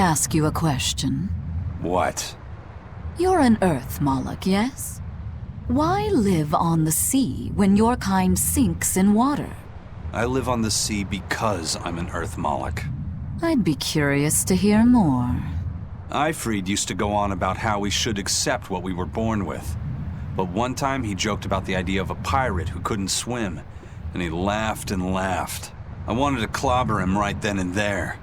ask you a question? What? You're an Earth Moloch, yes? Why live on the sea when your kind sinks in water? I live on the sea because I'm an Earth Moloch. I'd be curious to hear more. Ifrid used to go on about how we should accept what we were born with. But one time he joked about the idea of a pirate who couldn't swim, and he laughed and laughed. I wanted to clobber him right then and there,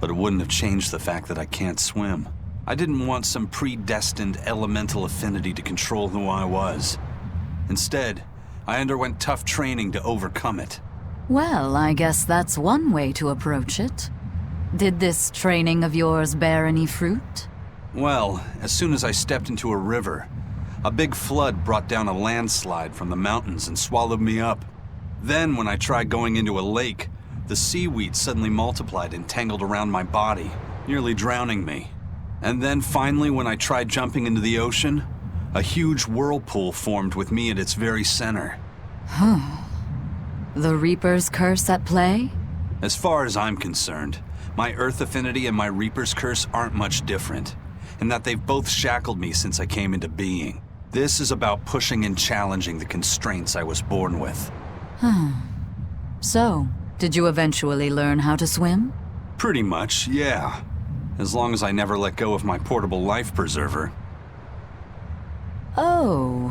but it wouldn't have changed the fact that I can't swim. I didn't want some predestined elemental affinity to control who I was. Instead, I underwent tough training to overcome it. Well, I guess that's one way to approach it. Did this training of yours bear any fruit? Well, as soon as I stepped into a river, a big flood brought down a landslide from the mountains and swallowed me up. Then, when I tried going into a lake, the seaweed suddenly multiplied and tangled around my body, nearly drowning me. And then finally, when I tried jumping into the ocean, a huge whirlpool formed with me at its very center. The Reaper's curse at play? As far as I'm concerned, my Earth affinity and my Reaper's curse aren't much different, in that they've both shackled me since I came into being. This is about pushing and challenging the constraints I was born with. So, did you eventually learn how to swim? Pretty much, yeah. As long as I never let go of my portable life preserver. Oh,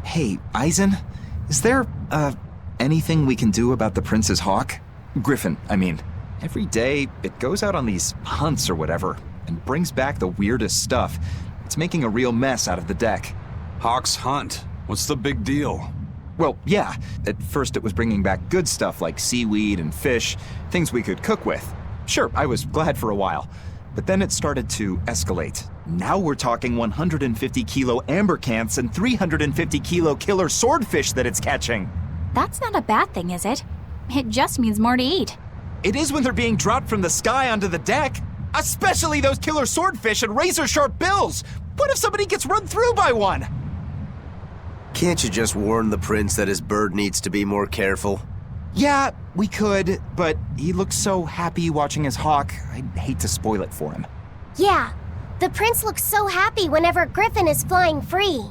Hey, Eisen, is there, anything we can do about the Prince's hawk? Griffin, I mean. Every day, it goes out on these hunts or whatever, and brings back the weirdest stuff. It's making a real mess out of the deck. Hawk's hunt? What's the big deal? Well, yeah, at first it was bringing back good stuff like seaweed and fish, things we could cook with. Sure, I was glad for a while. But then it started to escalate. Now we're talking 150 kilo amber cants and 350 kilo killer swordfish that it's catching. That's not a bad thing, is it? It just means more to eat. It is when they're being dropped from the sky onto the deck. Especially those killer swordfish and razor-sharp bills. What if somebody gets run through by one? Can't you just warn the prince that his bird needs to be more careful? Yeah, we could, but he looks so happy watching his hawk, I'd hate to spoil it for him. Yeah, the prince looks so happy whenever Griffin is flying free.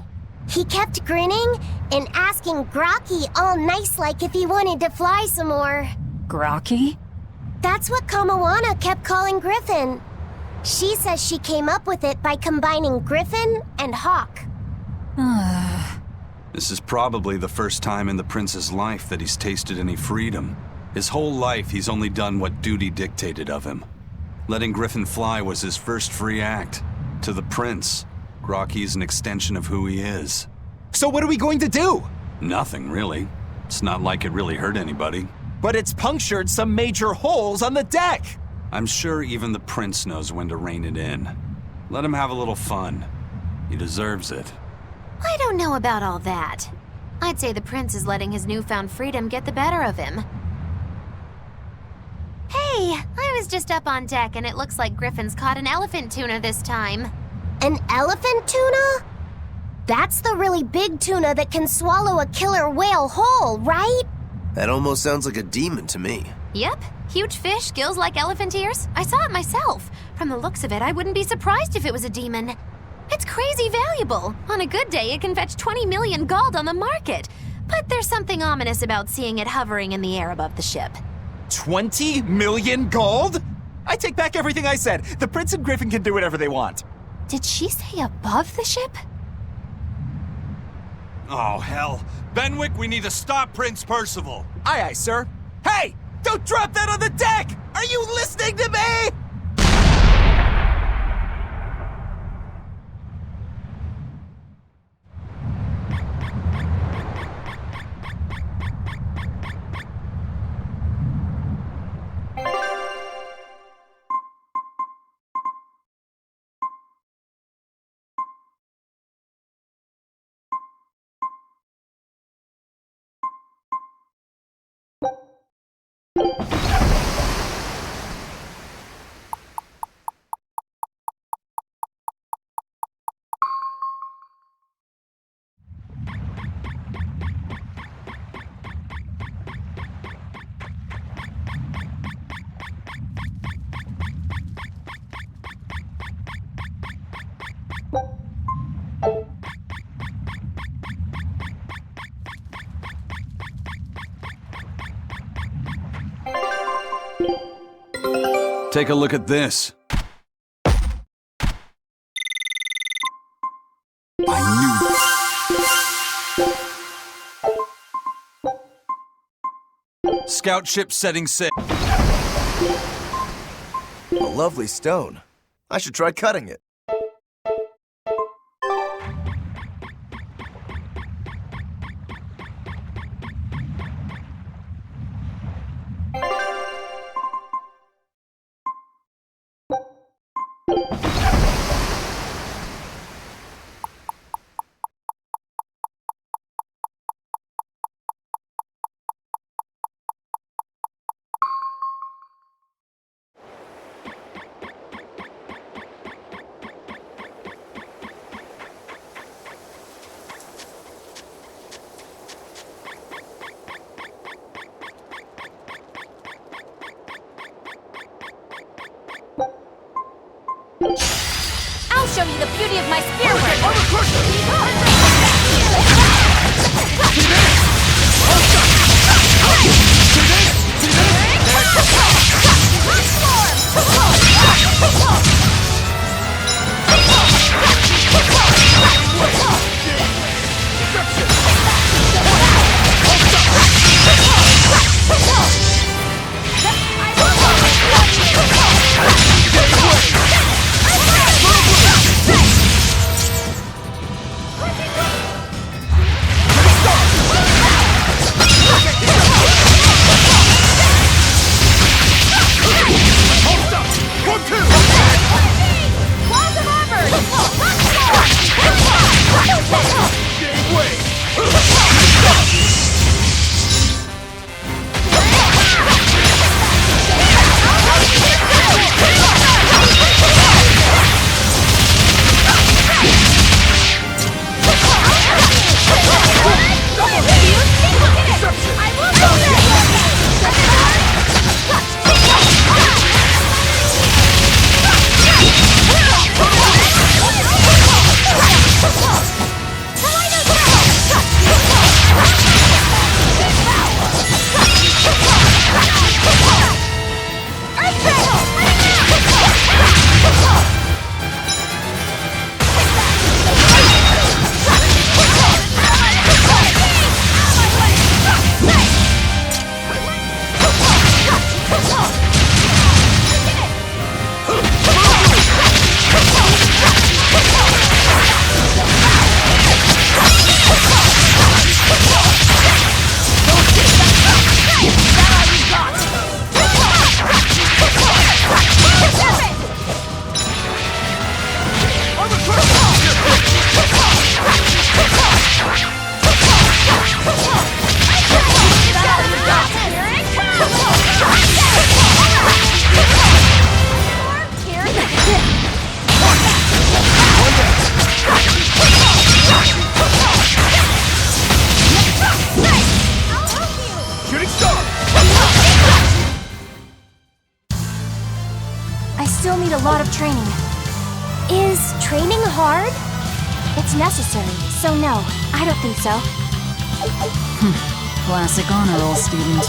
He kept grinning and asking Grocky all nice-like if he wanted to fly some more. Grocky? That's what Kamawana kept calling Griffin. She says she came up with it by combining Griffin and Hawk. This is probably the first time in the prince's life that he's tasted any freedom. His whole life, he's only done what duty dictated of him. Letting Griffin fly was his first free act. To the prince, Grocky's an extension of who he is. So what are we going to do? Nothing, really. It's not like it really hurt anybody. But it's punctured some major holes on the deck! I'm sure even the prince knows when to rein it in. Let him have a little fun. He deserves it. I don't know about all that. I'd say the prince is letting his newfound freedom get the better of him. Hey, I was just up on deck and it looks like Griffin's caught an elephant tuna this time. An elephant tuna? That's the really big tuna that can swallow a killer whale whole, right? That almost sounds like a demon to me. Yep, huge fish, gills like elephant ears. I saw it myself. From the looks of it, I wouldn't be surprised if it was a demon. It's crazy valuable. On a good day, it can fetch 20 million gold on the market. But there's something ominous about seeing it hovering in the air above the ship. 20 million gold? I take back everything I said. The prince and Griffin can do whatever they want. Did she say above the ship? Oh, hell. Benwick, we need to stop Prince Percival. Aye, aye, sir. Hey! Don't drop that on the deck! Are you listening to me? Take a look at this. I knew it. Scout ship setting sail. A lovely stone. I should try cutting it. I'll show you the beauty of my spearwork! A lot of training. Is training hard? It's necessary, so no, I don't think so. Classic honor roll student.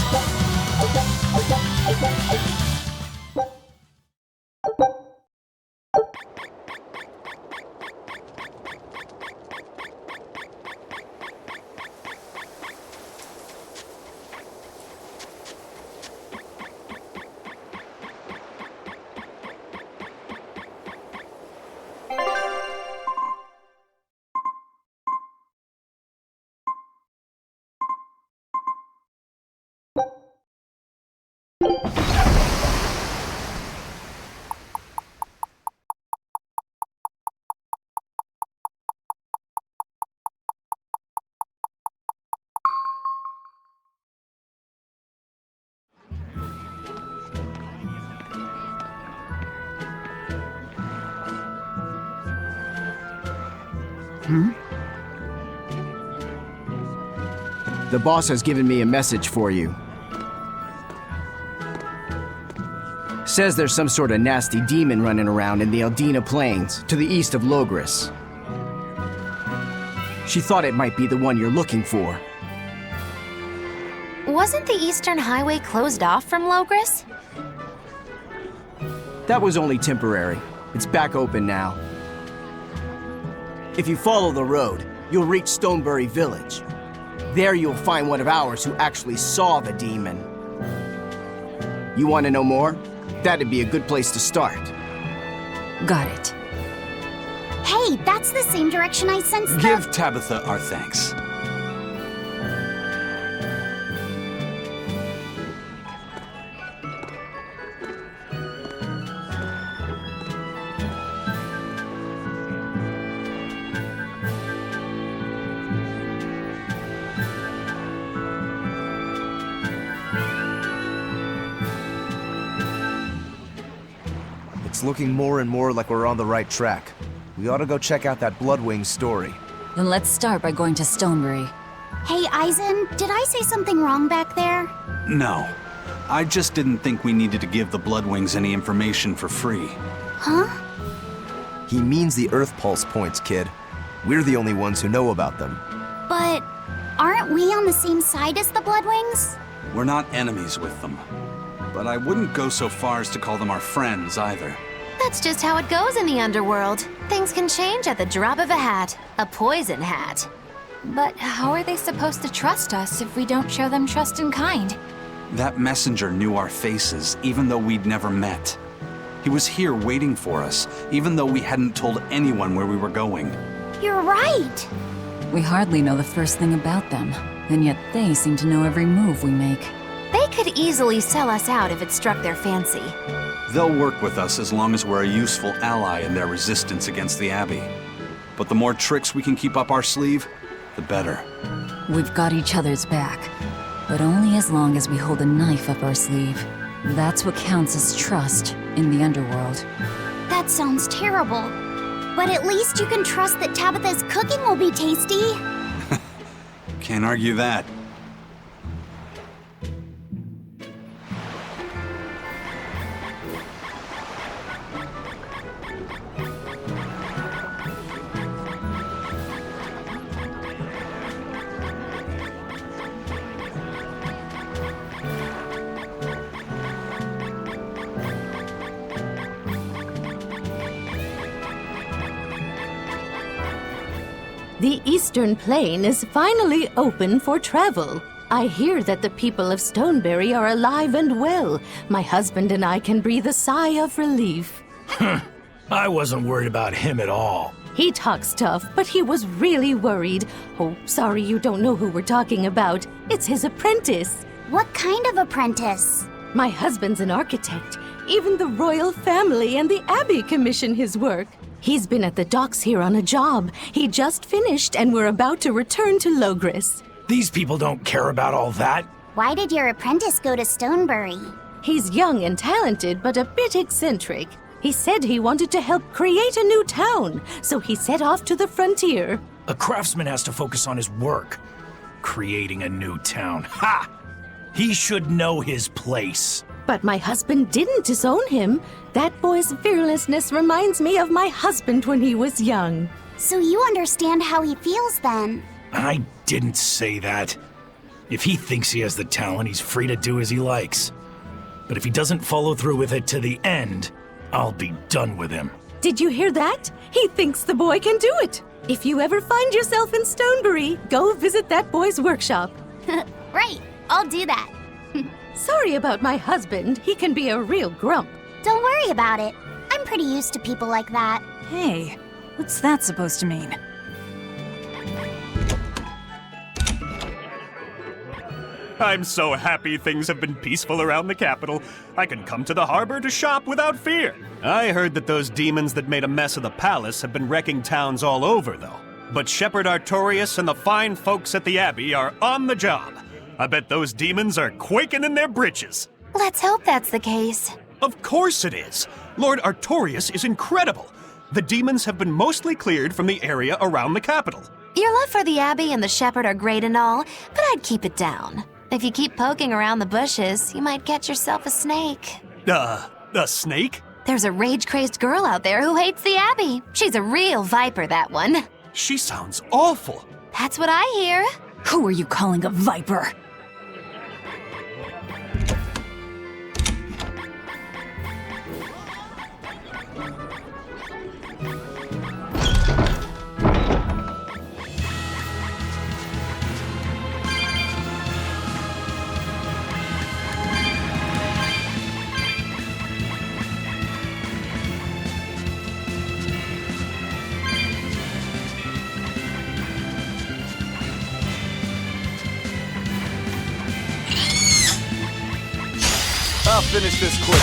The boss has given me a message for you. Says there's some sort of nasty demon running around in the Eldina Plains, to the east of Logris. She thought it might be the one you're looking for. Wasn't the Eastern Highway closed off from Logris? That was only temporary. It's back open now. If you follow the road, you'll reach Stonebury Village. There you'll find one of ours who actually saw the demon. You want to know more? That'd be a good place to start. Got it. Hey, that's the same direction I sensed the... Give Tabitha our thanks. It's looking more and more like we're on the right track. We ought to go check out that Bloodwing story. Then let's start by going to Stonebury. Hey, Eisen, did I say something wrong back there? No. I just didn't think we needed to give the Bloodwings any information for free. Huh? He means the Earth Pulse points, kid. We're the only ones who know about them. But aren't we on the same side as the Bloodwings? We're not enemies with them. But I wouldn't go so far as to call them our friends either. That's just how it goes in the underworld. Things can change at the drop of a hat. A poison hat. But how are they supposed to trust us if we don't show them trust in kind? That messenger knew our faces, even though we'd never met. He was here waiting for us, even though we hadn't told anyone where we were going. You're right. We hardly know the first thing about them, and yet they seem to know every move we make. They could easily sell us out if it struck their fancy. They'll work with us as long as we're a useful ally in their resistance against the Abbey. But the more tricks we can keep up our sleeve, the better. We've got each other's back, but only as long as we hold a knife up our sleeve. That's what counts as trust in the underworld. That sounds terrible. But at least you can trust that Tabitha's cooking will be tasty. Can't argue that. The Eastern Plain is finally open for travel. I hear that the people of Stonebury are alive and well. My husband and I can breathe a sigh of relief. I wasn't worried about him at all. He talks tough, but he was really worried. Oh, sorry you don't know who we're talking about. It's his apprentice. What kind of apprentice? My husband's an architect. Even the royal family and the Abbey commission his work. He's been at the docks here on a job. He just finished and we're about to return to Logris. These people don't care about all that. Why did your apprentice go to Stonebury? He's young and talented, but a bit eccentric. He said he wanted to help create a new town, so he set off to the frontier. A craftsman has to focus on his work. Creating a new town. Ha! He should know his place. But my husband didn't disown him. That boy's fearlessness reminds me of my husband when he was young. So you understand how he feels then? I didn't say that. If he thinks he has the talent, he's free to do as he likes. But if he doesn't follow through with it to the end, I'll be done with him. Did you hear that? He thinks the boy can do it. If you ever find yourself in Stonebury, go visit that boy's workshop. Right, I'll do that. Sorry about my husband. He can be a real grump. Don't worry about it. I'm pretty used to people like that. Hey, what's that supposed to mean? I'm so happy things have been peaceful around the capital. I can come to the harbor to shop without fear. I heard that those demons that made a mess of the palace have been wrecking towns all over, though. But Shepherd Artorias and the fine folks at the Abbey are on the job. I bet those demons are quaking in their britches. Let's hope that's the case. Of course it is. Lord Artorias is incredible. The demons have been mostly cleared from the area around the capital. Your love for the Abbey and the Shepherd are great and all, but I'd keep it down. If you keep poking around the bushes, you might get yourself a snake. A snake? There's a rage-crazed girl out there who hates the Abbey. She's a real viper, that one. She sounds awful. That's what I hear. Who are you calling a viper? I'll finish this quick.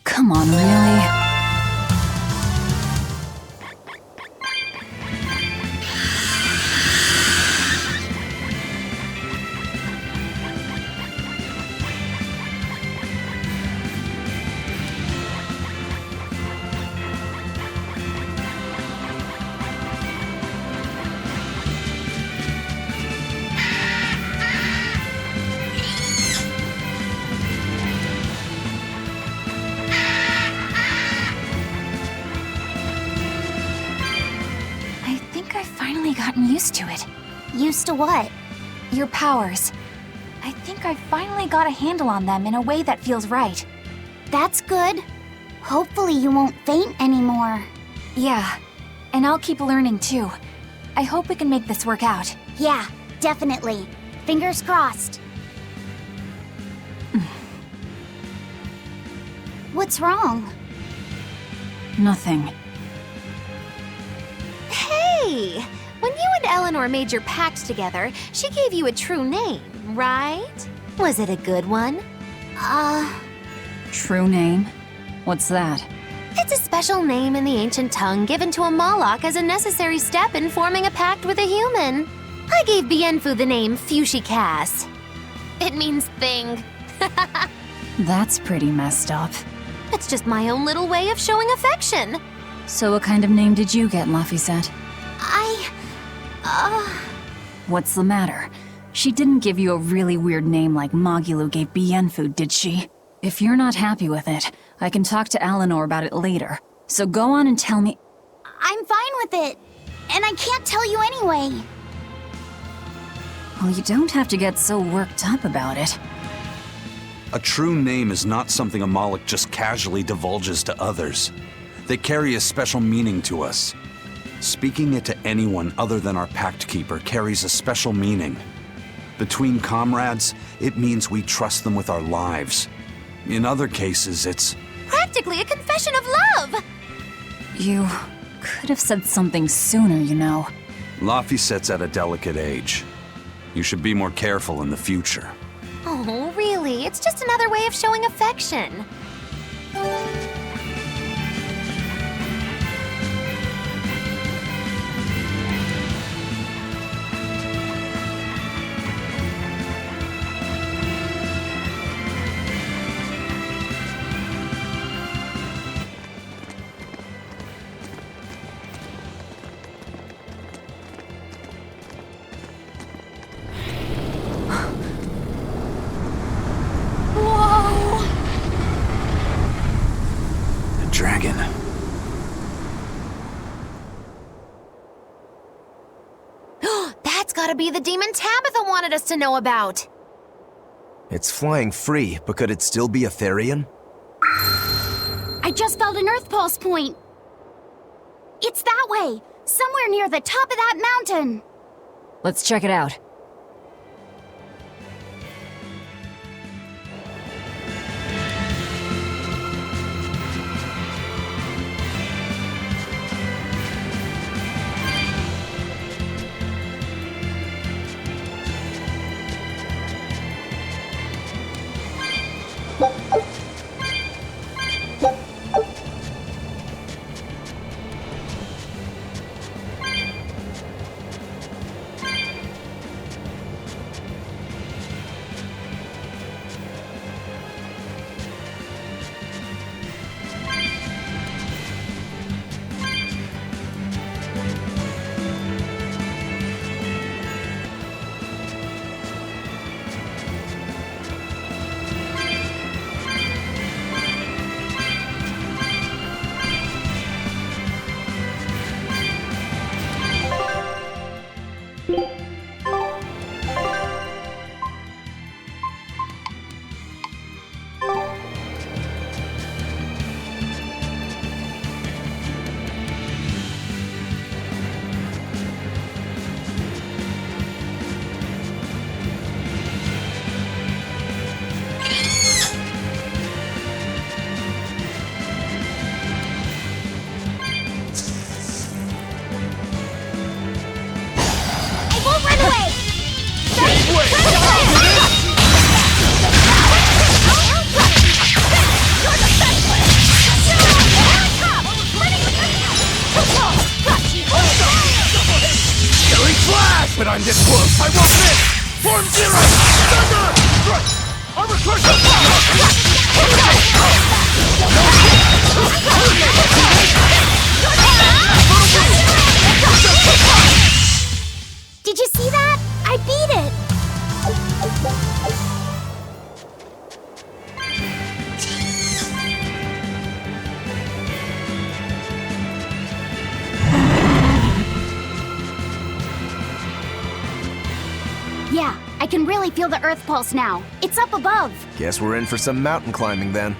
Come on, really? Used to it. Used to what? Your powers. I think I finally got a handle on them in a way that feels right. That's good. Hopefully you won't faint anymore. Yeah, and I'll keep learning too. I hope we can make this work out. Yeah, definitely. Fingers crossed. What's wrong? Nothing. Hey! When you and Eleanor made your pact together, she gave you a true name, right? Was it a good one? True name? What's that? It's a special name in the ancient tongue given to a Moloch as a necessary step in forming a pact with a human. I gave Bienfu the name Fushi Cass. It means thing. That's pretty messed up. It's just my own little way of showing affection. So what kind of name did you get, Laphicet? What's the matter? She didn't give you a really weird name like Magilou gave Bienfu, did she? If you're not happy with it, I can talk to Eleanor about it later. So go on and tell me— I'm fine with it. And I can't tell you anyway. Well, you don't have to get so worked up about it. A true name is not something a Moloch just casually divulges to others. They carry a special meaning to us. Speaking it to anyone other than our Pact Keeper carries a special meaning. Between comrades, it means we trust them with our lives. In other cases, it's practically a confession of love! You could have said something sooner, you know. Laphicet's at a delicate age. You should be more careful in the future. Oh, really? It's just another way of showing affection. Dragon. That's gotta be the demon Tabitha wanted us to know about. It's flying free, but could it still be a Therian? I just felt an Earth Pulse point. It's that way, somewhere near the top of that mountain. Let's check it out. won't miss! Form zero! Thunder! Armor crush! Did you see that? I beat it! Yeah, I can really feel the Earth pulse now. It's up above. Guess we're in for some mountain climbing then.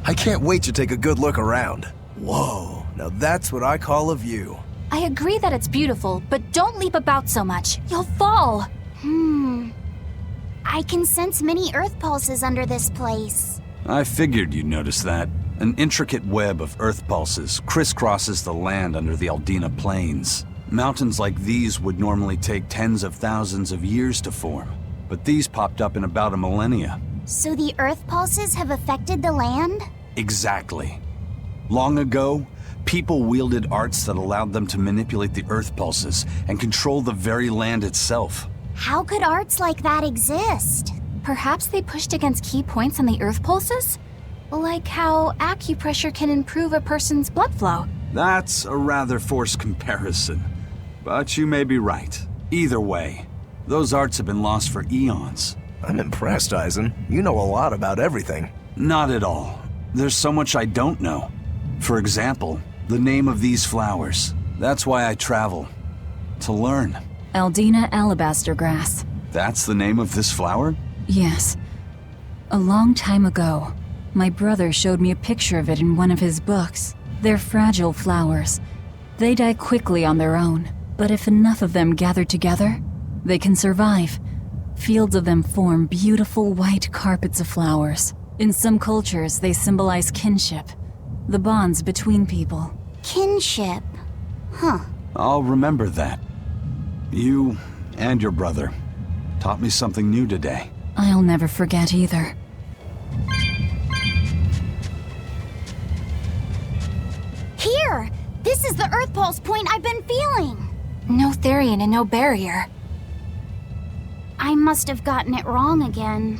I can't wait to take a good look around. Whoa, now that's what I call a view. I agree that it's beautiful, but don't leap about so much. You'll fall. I can sense many Earth pulses under this place. I figured you'd notice that. An intricate web of Earth pulses crisscrosses the land under the Aldina Plains. Mountains like these would normally take tens of thousands of years to form, but these popped up in about a millennia. So the Earth pulses have affected the land? Exactly. Long ago, people wielded arts that allowed them to manipulate the Earth pulses and control the very land itself. How could arts like that exist? Perhaps they pushed against key points on the Earth pulses? Like how acupressure can improve a person's blood flow. That's a rather forced comparison, but you may be right. Either way, those arts have been lost for eons. I'm impressed, Eisen. You know a lot about everything. Not at all. There's so much I don't know. For example, the name of these flowers. That's why I travel. To learn. Aldina alabaster grass. That's the name of this flower? Yes. A long time ago, my brother showed me a picture of it in one of his books. They're fragile flowers. They die quickly on their own, but if enough of them gather together, they can survive. Fields of them form beautiful white carpets of flowers. In some cultures, they symbolize kinship, the bonds between people. Kinship. Huh. I'll remember that. You and your brother taught me something new today. I'll never forget either. Here! This is the Earth pulse point I've been feeling! No Therian and no barrier. I must have gotten it wrong again.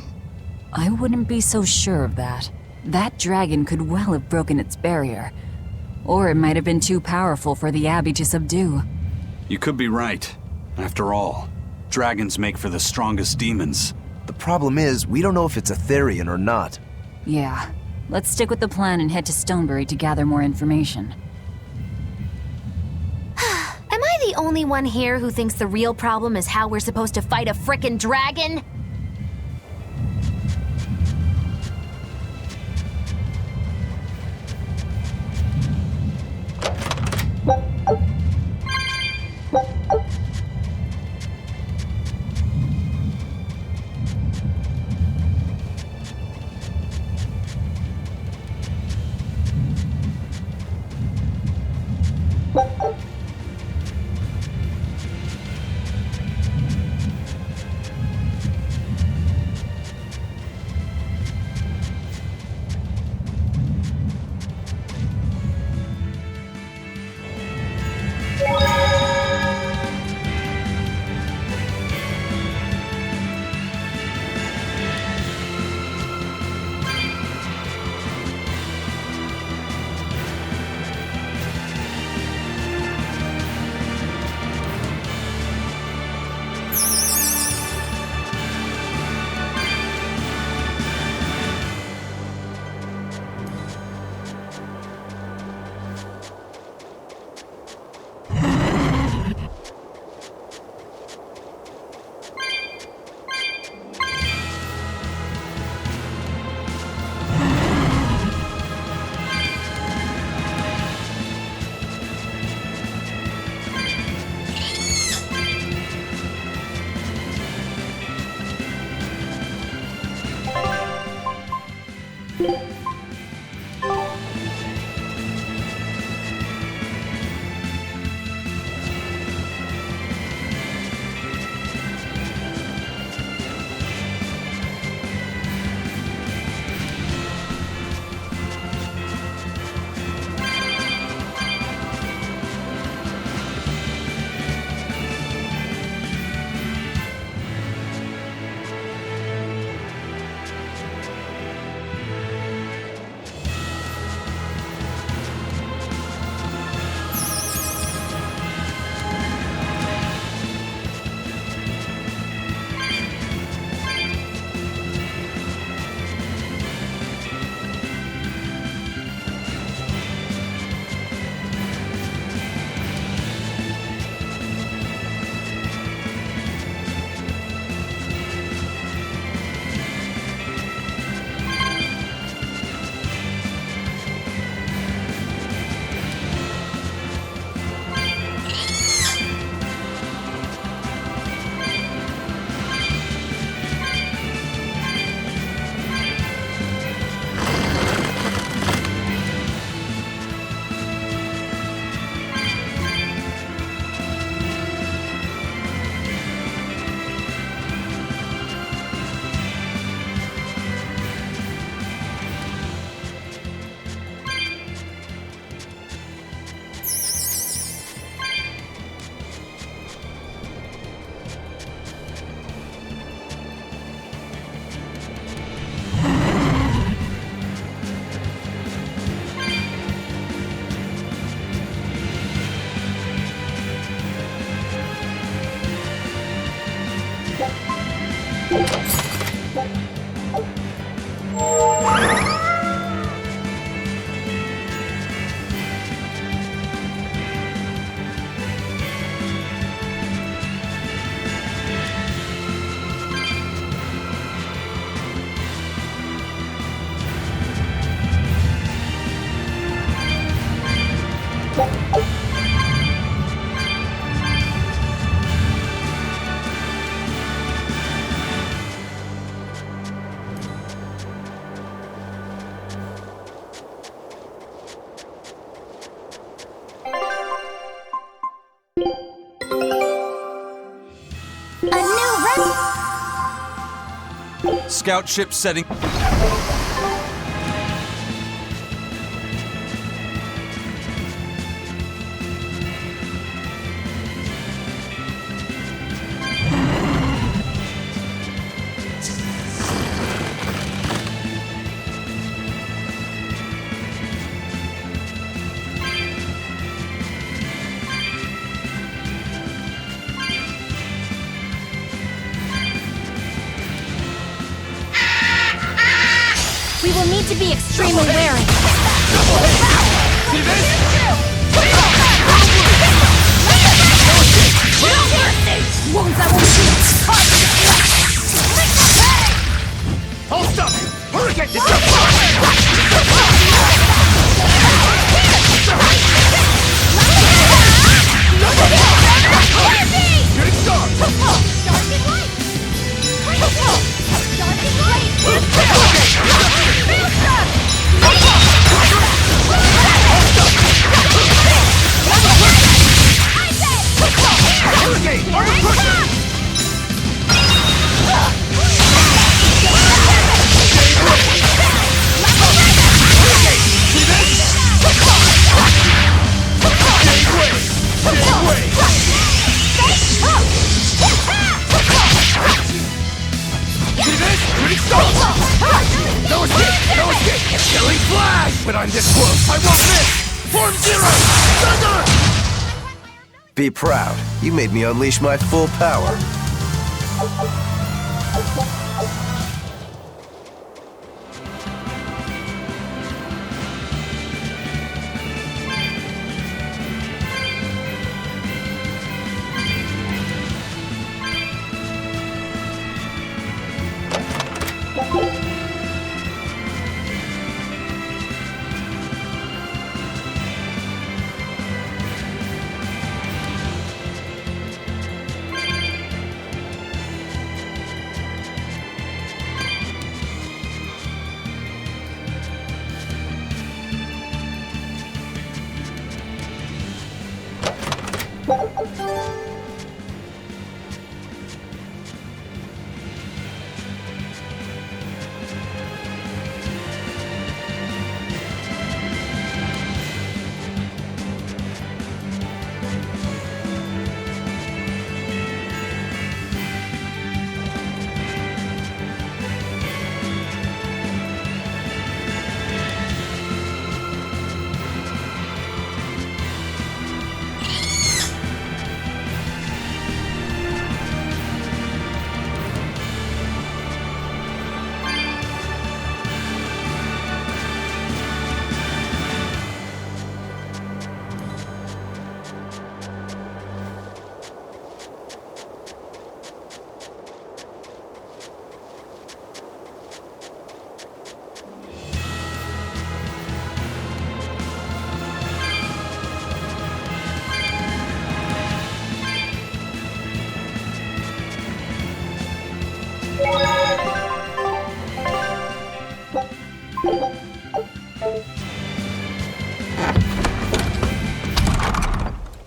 I wouldn't be so sure of that. That dragon could well have broken its barrier. Or it might have been too powerful for the Abbey to subdue. You could be right. After all, dragons make for the strongest demons. The problem is, we don't know if it's a Therian or not. Yeah. Let's stick with the plan and head to Stonebury to gather more information. Am I the only one here who thinks the real problem is how we're supposed to fight a frickin' dragon? Scout ship setting... We will need to be extremely wary. Hold up! Hurricane! Shooting star! Hurricane! Armor pusher! No escape! No escape! Killing flash! But I'm this close, I won't miss! Form zero! Thunder! Be proud. You made me unleash my full power.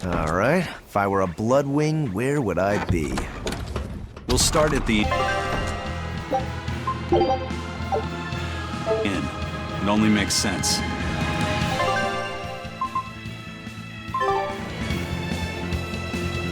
Alright, if I were a Bloodwing, where would I be? We'll start at the... inn. It only makes sense.